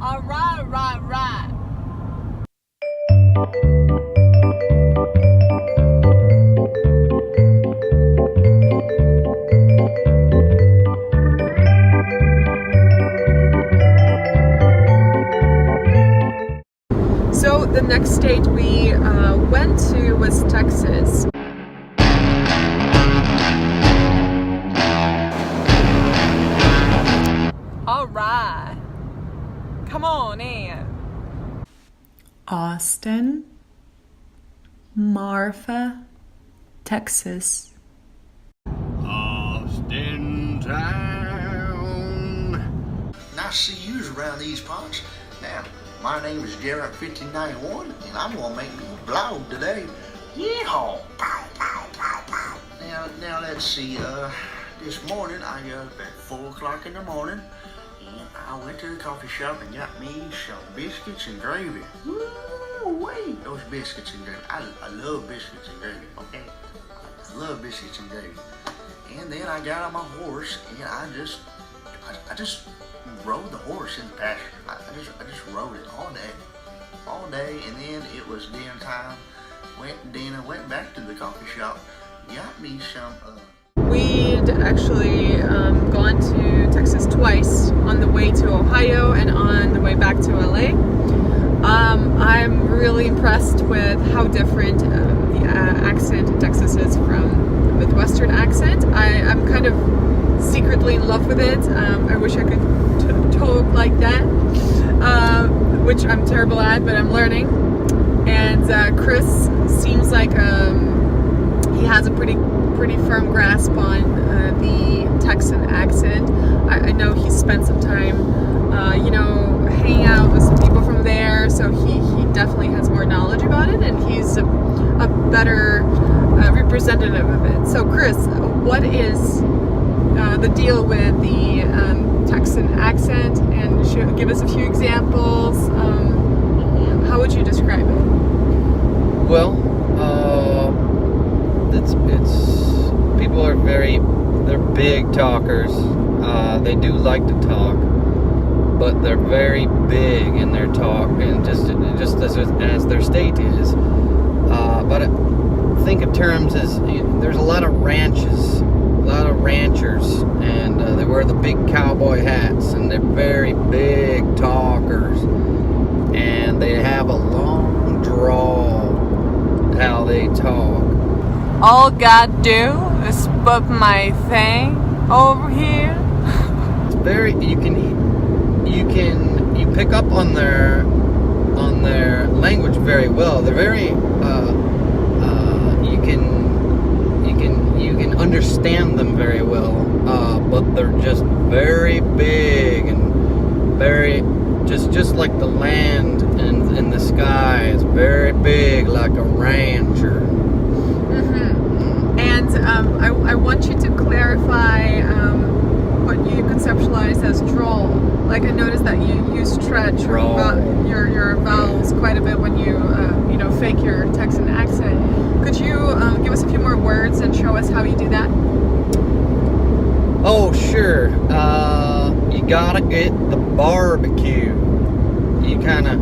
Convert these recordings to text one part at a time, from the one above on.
All right, right, right. So the next state we went to was Texas. All right. Come on in. Austin, Marfa, Texas. Austin town. Nice to see you around these parts. Now, my name is Garrett5991, and I'm gonna make me a vlog today. Yeehaw! Now let's see. This morning I got up at 4 o'clock in the morning, and I went to the coffee shop and got me some biscuits and gravy. Woo-wee! Those biscuits and gravy. I love biscuits and gravy. Okay, I love biscuits and gravy. And then I got on my horse and I just rode the horse in the pasture. I just rode it all day, and then it was dinner time. Went back to the coffee shop, got me some. We'd actually gone to Texas twice, on the way to Ohio and on the way back to LA. I'm really impressed with how different the accent in Texas is from the Midwestern accent. I'm kind of secretly in love with it. I wish I could talk like that, which I'm terrible at, but I'm learning. And Chris seems like he has a pretty firm grasp on the Texan accent. I know he spent some time, hanging out with some people from there, so he definitely has more knowledge about it, and he's a better representative of it. So Chris, what is the deal with the Texan accent, and give us a few examples? How would you describe it? Well, it's people are they're big talkers. They do like to talk, but they're very big in their talk, and just as their state is. But think of terms as there's a lot of ranches, a lot of ranchers, and they wear the big cowboy hats, and they're very big talkers, and they have a long drawl how they talk. All God do is put my thing over here. It's very you pick up on their language very well. They're very you can understand them very well, but they're just very big and very just like the land in the sky is very big, like a rancher. And I want you to clarify what you conceptualize as drawl. Like, I noticed that you stretch your vowels quite a bit when you fake your Texan accent. Could you give us a few more words and show us how you do that? Oh, sure. You gotta get the barbecue. He kind of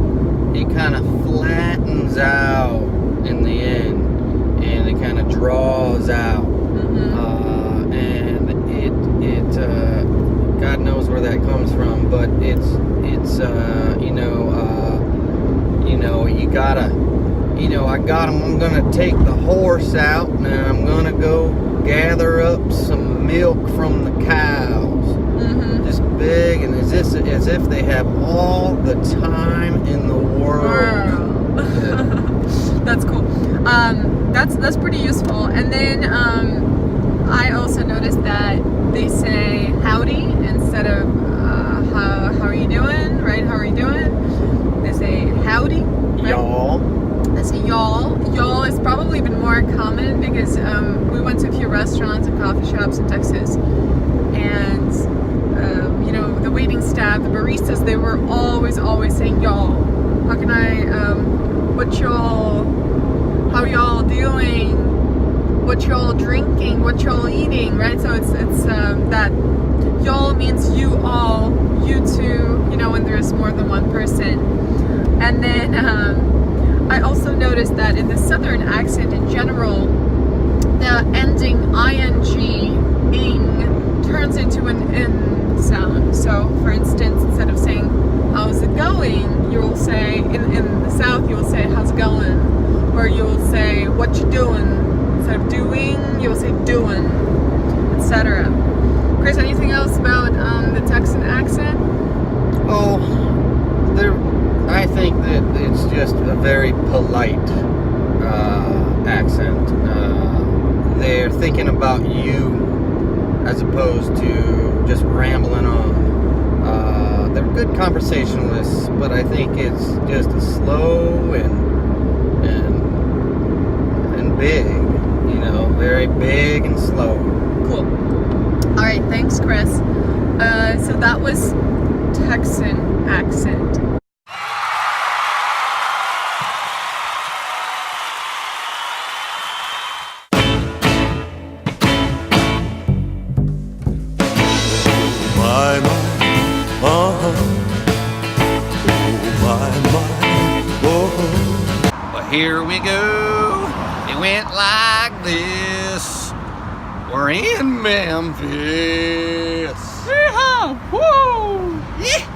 flattens out in the end, and it kind of draws out, and it God knows where that comes from, but it's you gotta, I'm gonna take the horse out, and I'm gonna go gather up some milk from the cows. Just big, and as if they have all the time in the world. That's cool. That's pretty useful. And then I also noticed that they say howdy instead of how are you doing, right? How are you doing? They say howdy. Right? Y'all. They say y'all. Y'all is probably even more common because we went to a few restaurants and coffee shops in Texas, and the waiting staff, the baristas, they were always saying y'all. How can I? What y'all? How y'all doing? What y'all drinking? What y'all eating? Right? So it's that y'all means you all, you two. When there's more than one person. And I also noticed that in the southern accent in general, the ending ing turns into an n sound. So, for instance, instead of saying how's it going, you will say in the south you will say how's it going, or you will say what you doing. Instead of doing, you will say doing, etc. Chris, anything else about the Texan accent? Oh, I think that it's just a very polite accent. They're thinking about you as opposed to just rambling on. They're good conversationalists, but I think it's just a slow and big, you know, very big and slow. Cool. All right, thanks, Chris. So that was Texan accent. Well, here we go. It went like this. We're in Memphis. Yeehaw! Woo! Yeah.